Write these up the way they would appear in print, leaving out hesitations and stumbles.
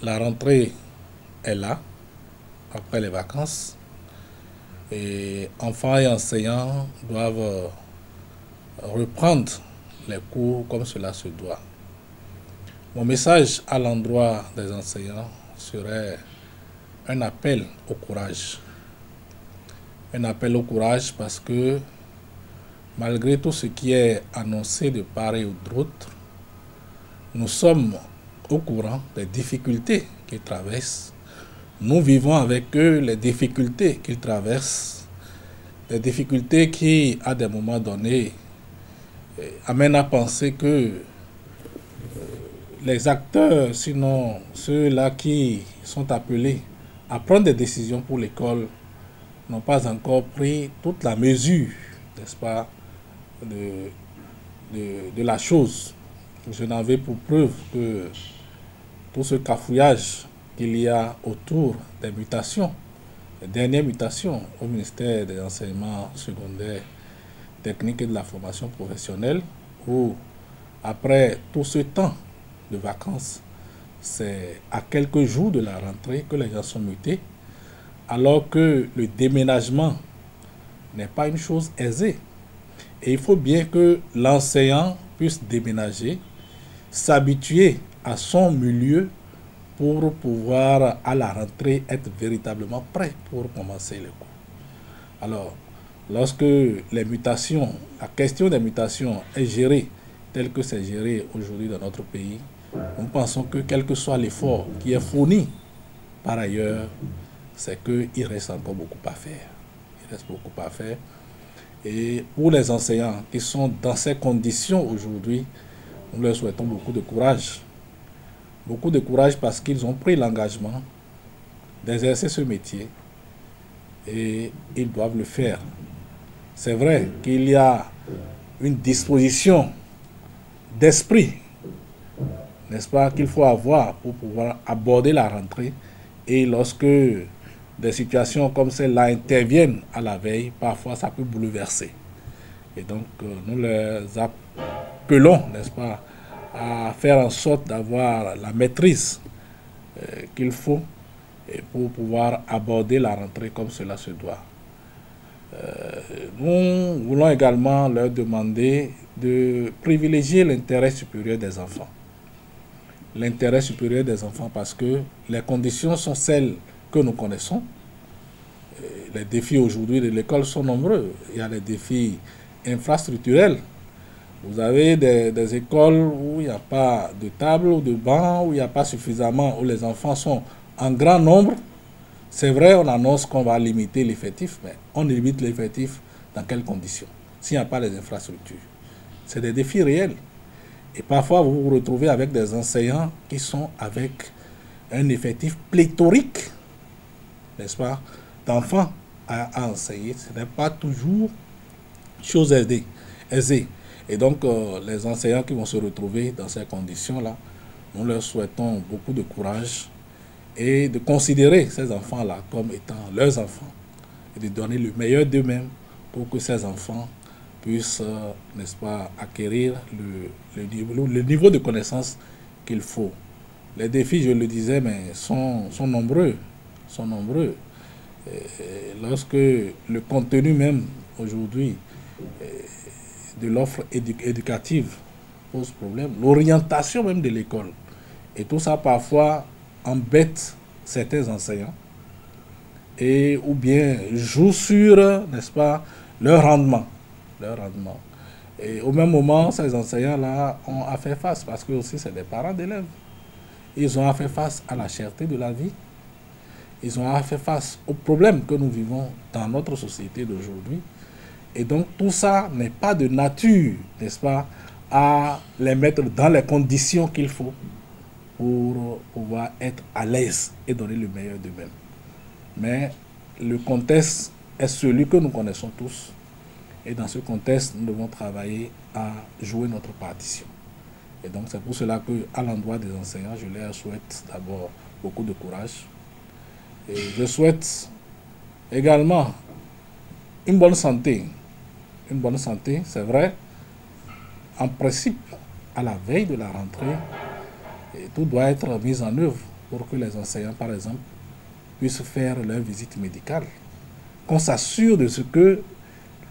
La rentrée est là, après les vacances, et enfants et enseignants doivent reprendre les cours comme cela se doit. Mon message à l'endroit des enseignants serait un appel au courage. Un appel au courage parce que malgré tout ce qui est annoncé de part et d'autre, nous sommes au courant des difficultés qu'ils traversent. Nous vivons avec eux les difficultés qu'ils traversent, des difficultés qui, à des moments donnés, amènent à penser que les acteurs, sinon ceux-là qui sont appelés à prendre des décisions pour l'école, n'ont pas encore pris toute la mesure, n'est-ce pas, de la chose. Je n'en veux pour preuve que tout ce cafouillage qu'il y a autour des mutations, les dernières mutations au ministère des enseignements secondaires, techniques et de la formation professionnelle, où après tout ce temps de vacances, c'est à quelques jours de la rentrée que les gens sont mutés, alors que le déménagement n'est pas une chose aisée. Et il faut bien que l'enseignant puisse déménager, s'habituer à son milieu pour pouvoir, à la rentrée, être véritablement prêt pour commencer les cours. Alors, lorsque les mutations, la question des mutations est gérée tel que c'est géré aujourd'hui dans notre pays, nous pensons que quel que soit l'effort qui est fourni par ailleurs, c'est qu'il reste encore beaucoup à faire. Il reste beaucoup à faire. Et pour les enseignants qui sont dans ces conditions aujourd'hui, nous leur souhaitons beaucoup de courage. Beaucoup de courage parce qu'ils ont pris l'engagement d'exercer ce métier et ils doivent le faire. C'est vrai qu'il y a une disposition d'esprit, n'est-ce pas, qu'il faut avoir pour pouvoir aborder la rentrée. Et lorsque des situations comme celle-là interviennent à la veille, parfois ça peut bouleverser. Et donc nous les appelons, n'est-ce pas, à faire en sorte d'avoir la maîtrise qu'il faut pour pouvoir aborder la rentrée comme cela se doit. Nous voulons également leur demander de privilégier l'intérêt supérieur des enfants. L'intérêt supérieur des enfants parce que les conditions sont celles que nous connaissons. Les défis aujourd'hui de l'école sont nombreux. Il y a les défis infrastructurels. Vous avez des écoles où il n'y a pas de table ou de banc, où il n'y a pas suffisamment, où les enfants sont en grand nombre. C'est vrai, on annonce qu'on va limiter l'effectif, mais on limite l'effectif dans quelles conditions? S'il n'y a pas les infrastructures. C'est des défis réels. Et parfois, vous vous retrouvez avec des enseignants qui sont avec un effectif pléthorique, n'est-ce pas, d'enfants à enseigner. Ce n'est pas toujours chose aisée. Et donc, les enseignants qui vont se retrouver dans ces conditions-là, nous leur souhaitons beaucoup de courage et de considérer ces enfants-là comme étant leurs enfants et de donner le meilleur d'eux-mêmes pour que ces enfants puissent, n'est-ce pas, acquérir le niveau de connaissance qu'il faut. Les défis, je le disais, mais sont nombreux. Sont nombreux. Et lorsque le contenu même aujourd'hui de l'offre éducative pose problème, l'orientation même de l'école, et tout ça parfois embête certains enseignants et ou bien joue sur, n'est-ce pas, leur rendement. Et au même moment, ces enseignants-là ont à faire face, parce que aussi c'est des parents d'élèves. Ils ont à faire face à la cherté de la vie. Ils ont à faire face aux problèmes que nous vivons dans notre société d'aujourd'hui. Et donc tout ça n'est pas de nature, n'est-ce pas, à les mettre dans les conditions qu'il faut pour pouvoir être à l'aise et donner le meilleur d'eux-mêmes. Mais le contexte est celui que nous connaissons tous. Et dans ce contexte, nous devons travailler à jouer notre partition. Et donc c'est pour cela qu'à l'endroit des enseignants, je leur souhaite d'abord beaucoup de courage. Et je souhaite également une bonne santé. Une bonne santé, c'est vrai. En principe, à la veille de la rentrée, tout doit être mis en œuvre pour que les enseignants, par exemple, puissent faire leur visite médicale. Qu'on s'assure de ce que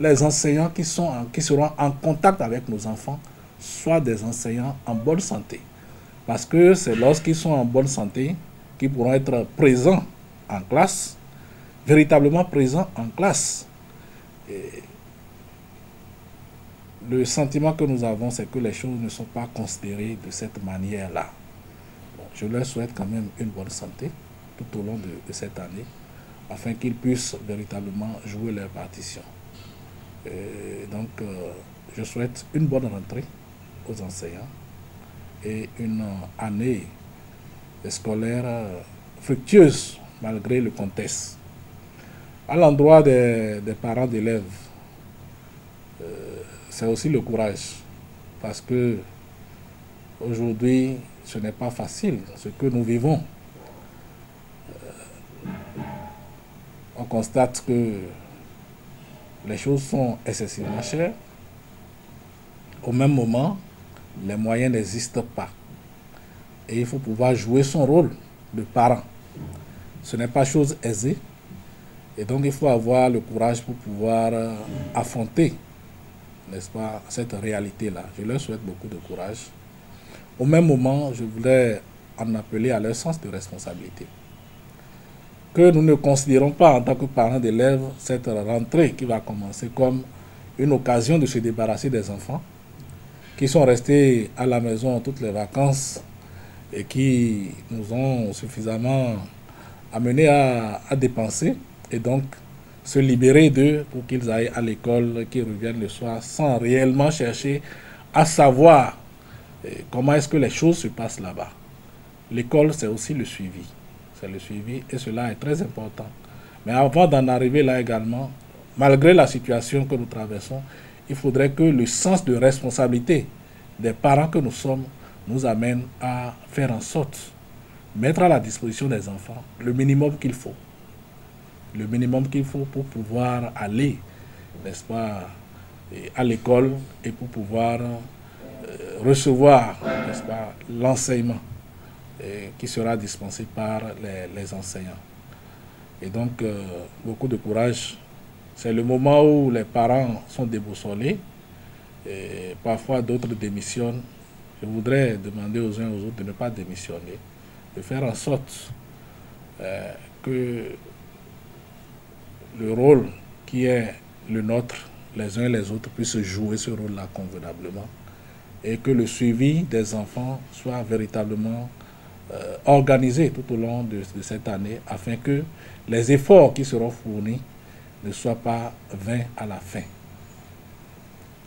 les enseignants qui seront en contact avec nos enfants soient des enseignants en bonne santé. Parce que c'est lorsqu'ils sont en bonne santé qu'ils pourront être présents en classe, véritablement présents en classe. Et le sentiment que nous avons, c'est que les choses ne sont pas considérées de cette manière-là. Bon, je leur souhaite quand même une bonne santé tout au long de cette année, afin qu'ils puissent véritablement jouer leur partition. Donc, je souhaite une bonne rentrée aux enseignants et une année scolaire fructueuse malgré le contexte. À l'endroit des parents d'élèves, c'est aussi le courage, parce que aujourd'hui, ce n'est pas facile ce que nous vivons. On constate que les choses sont excessivement chères. Au même moment, les moyens n'existent pas. Et il faut pouvoir jouer son rôle de parent. Ce n'est pas chose aisée. Et donc, il faut avoir le courage pour pouvoir affronter, n'est-ce pas, cette réalité-là. Je leur souhaite beaucoup de courage. Au même moment, je voudrais en appeler à leur sens de responsabilité. Que nous ne considérons pas en tant que parents d'élèves cette rentrée qui va commencer comme une occasion de se débarrasser des enfants qui sont restés à la maison toutes les vacances et qui nous ont suffisamment amenés à dépenser et donc se libérer d'eux pour qu'ils aillent à l'école, qu'ils reviennent le soir sans réellement chercher à savoir comment est-ce que les choses se passent là-bas. L'école, c'est aussi le suivi. C'est le suivi et cela est très important. Mais avant d'en arriver là également, malgré la situation que nous traversons, il faudrait que le sens de responsabilité des parents que nous sommes nous amène à faire en sorte, mettre à la disposition des enfants le minimum qu'il faut. Le minimum qu'il faut pour pouvoir aller, n'est-ce pas, à l'école et pour pouvoir recevoir, n'est-ce pas, l'enseignement qui sera dispensé par les enseignants. Et donc, beaucoup de courage. C'est le moment où les parents sont déboussolés, et parfois d'autres démissionnent. Je voudrais demander aux uns et aux autres de ne pas démissionner, de faire en sorte que le rôle qui est le nôtre, les uns et les autres, puissent jouer ce rôle-là convenablement et que le suivi des enfants soit véritablement organisé tout au long de cette année afin que les efforts qui seront fournis ne soient pas vains à la fin.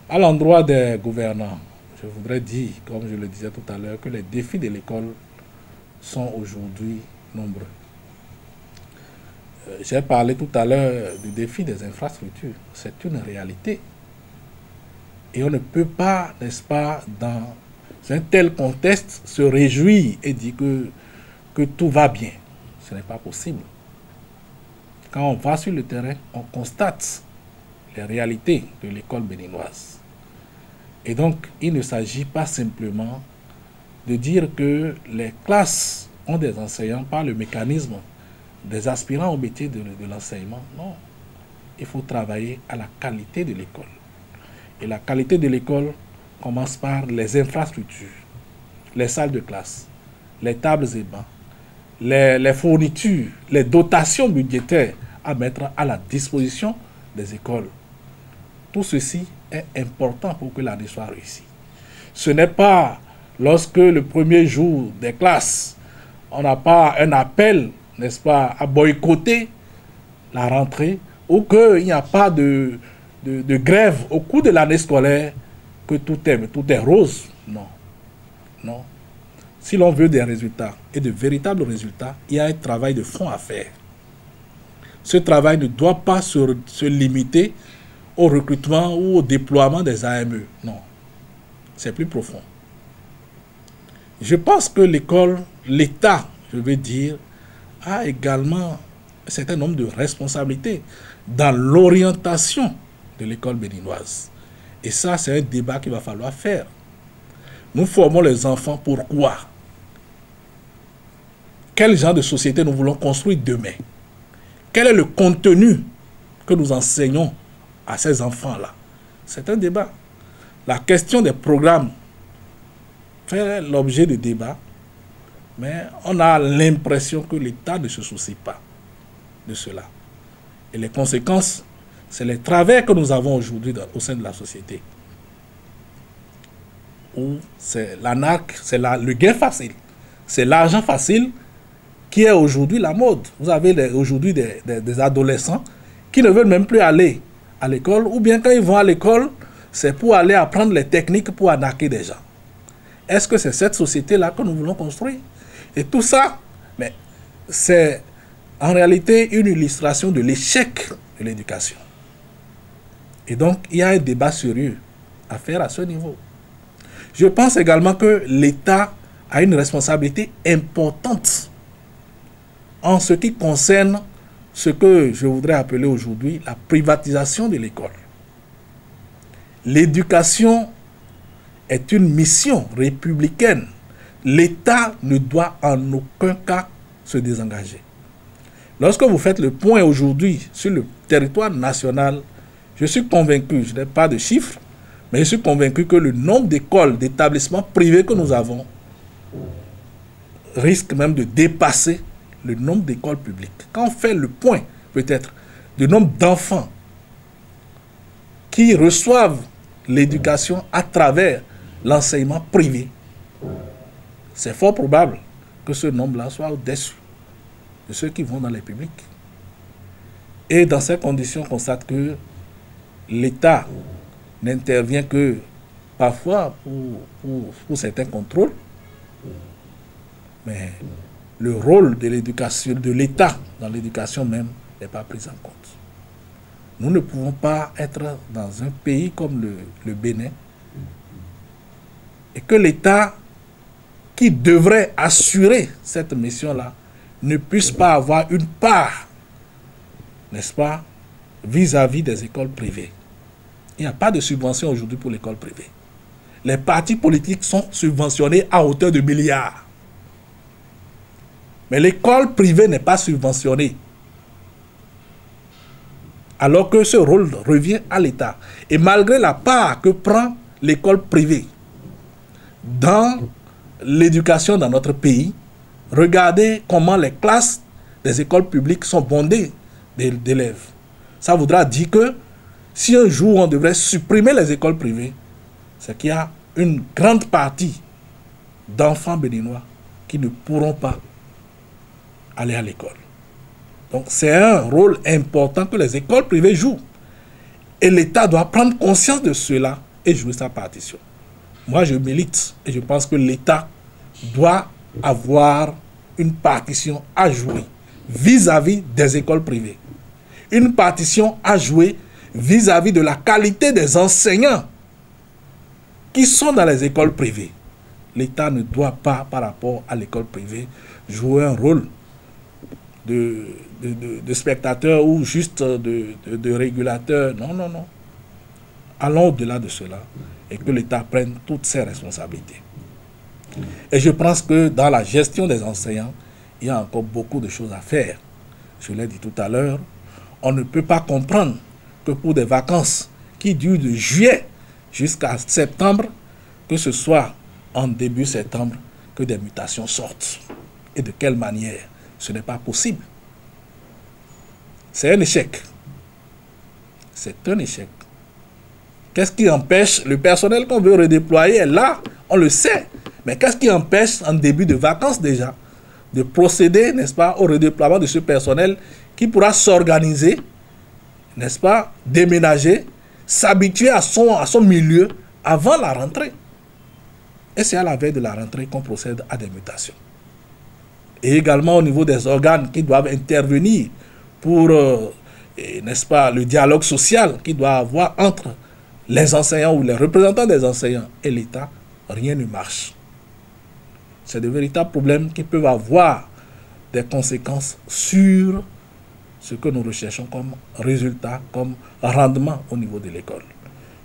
À l'endroit des gouvernants, je voudrais dire, comme je le disais tout à l'heure, que les défis de l'école sont aujourd'hui nombreux. J'ai parlé tout à l'heure du défi des infrastructures. C'est une réalité. Et on ne peut pas, n'est-ce pas, dans un tel contexte, se réjouir et dire que tout va bien. Ce n'est pas possible. Quand on va sur le terrain, on constate les réalités de l'école béninoise. Et donc, il ne s'agit pas simplement de dire que les classes ont des enseignants par le mécanisme des aspirants au métier de l'enseignement. Non. Il faut travailler à la qualité de l'école. Et la qualité de l'école commence par les infrastructures, les salles de classe, les tables et bancs, les fournitures, les dotations budgétaires à mettre à la disposition des écoles. Tout ceci est important pour que l'année soit réussie. Ce n'est pas lorsque le premier jour des classes, on n'a pas un appel, n'est-ce pas, à boycotter la rentrée ou qu'il n'y a pas de grève au cours de l'année scolaire que tout est rose. Non. Non. Si l'on veut des résultats et de véritables résultats, il y a un travail de fond à faire. Ce travail ne doit pas se limiter au recrutement ou au déploiement des AME. Non. C'est plus profond. Je pense que l'école, l'État, je veux dire, a également un certain nombre de responsabilités dans l'orientation de l'école béninoise. Et ça, c'est un débat qu'il va falloir faire. Nous formons les enfants pourquoi? quel genre de société nous voulons construire demain? Quel est le contenu que nous enseignons à ces enfants-là? C'est un débat. La question des programmes fait l'objet de débats, mais on a l'impression que l'État ne se soucie pas de cela. Et les conséquences, c'est les travers que nous avons aujourd'hui au sein de la société. Où c'est l'anarque, c'est le gain facile. C'est l'argent facile qui est aujourd'hui la mode. Vous avez aujourd'hui des adolescents qui ne veulent même plus aller à l'école, ou bien quand ils vont à l'école, c'est pour aller apprendre les techniques pour arnaquer des gens. Est-ce que c'est cette société-là que nous voulons construire? Et tout ça, mais c'est en réalité une illustration de l'échec de l'éducation. Et donc, il y a un débat sérieux à faire à ce niveau. Je pense également que l'État a une responsabilité importante en ce qui concerne ce que je voudrais appeler aujourd'hui la privatisation de l'école. L'éducation est une mission républicaine. L'État ne doit en aucun cas se désengager. Lorsque vous faites le point aujourd'hui sur le territoire national, je suis convaincu, je n'ai pas de chiffres, mais je suis convaincu que le nombre d'écoles, d'établissements privés que nous avons risque même de dépasser le nombre d'écoles publiques. Quand on fait le point, peut-être, du nombre d'enfants qui reçoivent l'éducation à travers l'enseignement privé, c'est fort probable que ce nombre-là soit au-dessus de ceux qui vont dans les publics. Et dans ces conditions, on constate que l'État n'intervient que parfois pour certains contrôles, mais le rôle de l'éducation, de l'État dans l'éducation même, n'est pas pris en compte. Nous ne pouvons pas être dans un pays comme le Bénin et que l'État qui devrait assurer cette mission-là ne puisse pas avoir une part, n'est-ce pas, vis-à-vis des écoles privées. Il n'y a pas de subvention aujourd'hui pour l'école privée. Les partis politiques sont subventionnés à hauteur de milliards. Mais l'école privée n'est pas subventionnée. Alors que ce rôle revient à l'État. Et malgré la part que prend l'école privée dans l'éducation dans notre pays, regardez comment les classes des écoles publiques sont bondées d'élèves. Ça voudra dire que si un jour on devrait supprimer les écoles privées, c'est qu'il y a une grande partie d'enfants béninois qui ne pourront pas aller à l'école. Donc c'est un rôle important que les écoles privées jouent. Et l'État doit prendre conscience de cela et jouer sa partition. Moi je milite et je pense que l'État doit avoir une partition à jouer vis-à-vis des écoles privées. Une partition à jouer vis-à-vis de la qualité des enseignants qui sont dans les écoles privées. L'État ne doit pas, par rapport à l'école privée, jouer un rôle de spectateur ou juste de régulateur. Non, non, non. Allons au-delà de cela et que l'État prenne toutes ses responsabilités. Et je pense que dans la gestion des enseignants, il y a encore beaucoup de choses à faire. Je l'ai dit tout à l'heure, on ne peut pas comprendre que pour des vacances qui durent de juillet jusqu'à septembre, que ce soit en début septembre, que des mutations sortent. Et de quelle manière? Ce n'est pas possible. C'est un échec. C'est un échec. Qu'est-ce qui empêche le personnel qu'on veut redéployer est là, on le sait. Mais qu'est-ce qui empêche en début de vacances déjà de procéder, n'est-ce pas, au redéploiement de ce personnel qui pourra s'organiser, n'est-ce pas, déménager, s'habituer à son milieu avant la rentrée. Et c'est à la veille de la rentrée qu'on procède à des mutations. Et également au niveau des organes qui doivent intervenir pour, n'est-ce pas, le dialogue social qui doit avoir entre les enseignants ou les représentants des enseignants et l'État, rien ne marche. C'est de véritables problèmes qui peuvent avoir des conséquences sur ce que nous recherchons comme résultat, comme rendement au niveau de l'école.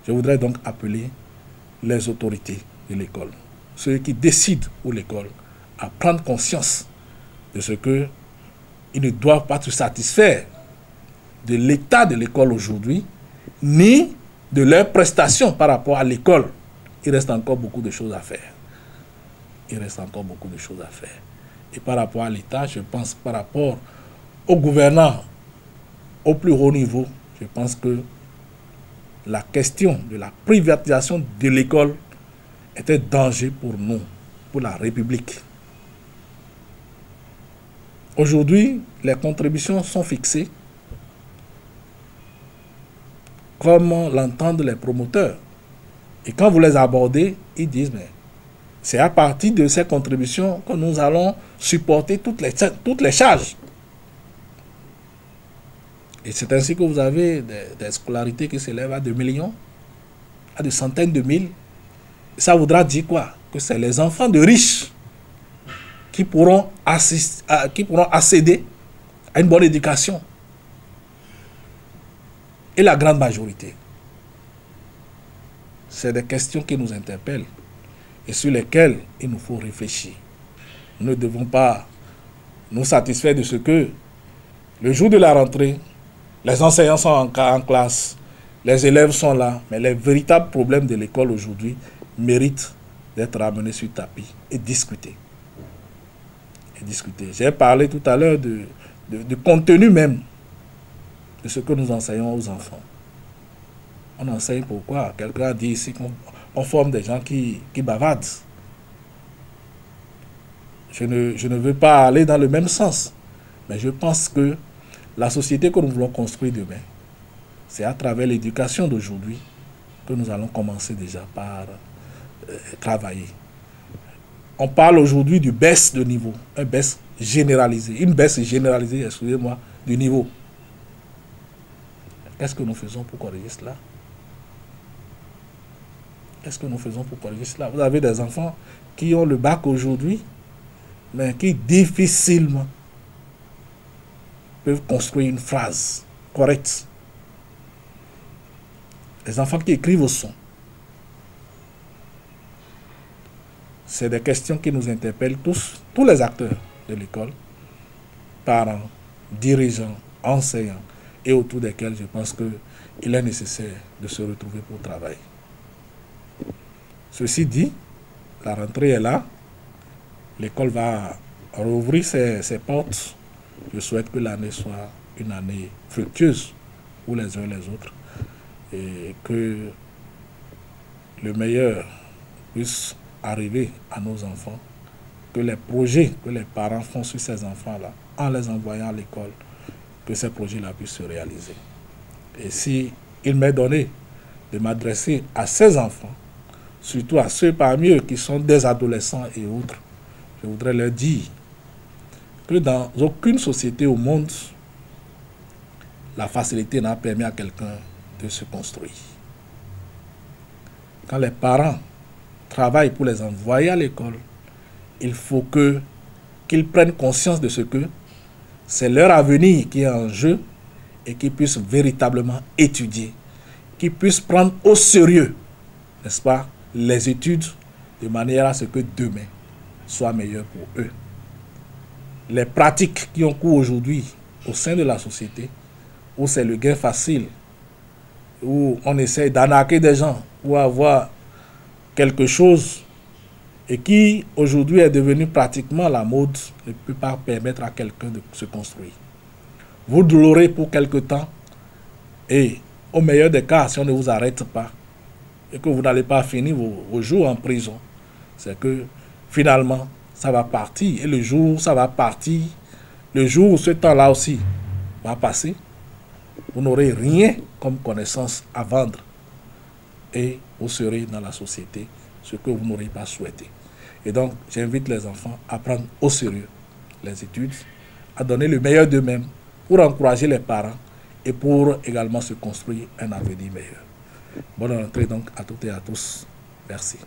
Je voudrais donc appeler les autorités de l'école, ceux qui décident pour l'école, à prendre conscience de ce que ils ne doivent pas se satisfaire de l'état de l'école aujourd'hui, ni de leurs prestations par rapport à l'école. Il reste encore beaucoup de choses à faire. Il reste encore beaucoup de choses à faire. Et par rapport à l'État, je pense par rapport aux gouvernants au plus haut niveau, je pense que la question de la privatisation de l'école est un danger pour nous, pour la République. Aujourd'hui, les contributions sont fixées comme l'entendent les promoteurs. Et quand vous les abordez, ils disent, mais c'est à partir de ces contributions que nous allons supporter toutes les charges. Et c'est ainsi que vous avez des scolarités qui s'élèvent à 2 millions, à des centaines de mille. Ça voudra dire quoi? Que c'est les enfants de riches qui pourront accéder à une bonne éducation. Et la grande majorité. C'est des questions qui nous interpellent et sur lesquelles il nous faut réfléchir. Nous ne devons pas nous satisfaire de ce que le jour de la rentrée, les enseignants sont en classe, les élèves sont là, mais les véritables problèmes de l'école aujourd'hui méritent d'être ramenés sur le tapis et discutés. J'ai parlé tout à l'heure du contenu même de ce que nous enseignons aux enfants. On enseigne pourquoi? Quelqu'un a dit ici qu'on forme des gens qui bavardent. Je ne veux pas aller dans le même sens, mais je pense que la société que nous voulons construire demain, c'est à travers l'éducation d'aujourd'hui que nous allons commencer déjà par travailler. On parle aujourd'hui du baisse de niveau, une baisse généralisée, excusez-moi, du niveau. Qu'est-ce que nous faisons pour corriger cela? Qu'est-ce que nous faisons pour corriger cela? Vous avez des enfants qui ont le bac aujourd'hui, mais qui difficilement peuvent construire une phrase correcte. Les enfants qui écrivent au son. C'est des questions qui nous interpellent tous les acteurs de l'école, parents, dirigeants, enseignants, et autour desquels je pense qu'il est nécessaire de se retrouver pour travailler. Ceci dit, la rentrée est là, l'école va rouvrir ses portes. Je souhaite que l'année soit une année fructueuse pour les uns et les autres et que le meilleur puisse arriver à nos enfants, que les projets que les parents font sur ces enfants-là, en les envoyant à l'école, que ces projets-là puissent se réaliser. Et si il m'est donné de m'adresser à ces enfants, surtout à ceux parmi eux qui sont des adolescents et autres, je voudrais leur dire que dans aucune société au monde, la facilité n'a permis à quelqu'un de se construire. Quand les parents travaillent pour les envoyer à l'école, il faut qu'ils prennent conscience de ce que c'est leur avenir qui est en jeu et qu'ils puissent véritablement étudier, qu'ils puissent prendre au sérieux, n'est-ce pas, les études de manière à ce que demain soit meilleur pour eux. Les pratiques qui ont cours aujourd'hui au sein de la société, où c'est le gain facile, où on essaie d'arnaquer des gens, ou avoir quelque chose et qui aujourd'hui est devenu pratiquement la mode, ne peut pas permettre à quelqu'un de se construire. Vous l'aurez pour quelque temps et au meilleur des cas, si on ne vous arrête pas et que vous n'allez pas finir vos jours en prison, c'est que finalement ça va partir et le jour où ça va partir, le jour où ce temps-là aussi va passer, vous n'aurez rien comme connaissance à vendre et vous serez dans la société ce que vous n'aurez pas souhaité. Et donc, j'invite les enfants à prendre au sérieux les études, à donner le meilleur d'eux-mêmes pour encourager les parents et pour également se construire un avenir meilleur. Bonne rentrée donc à toutes et à tous. Merci.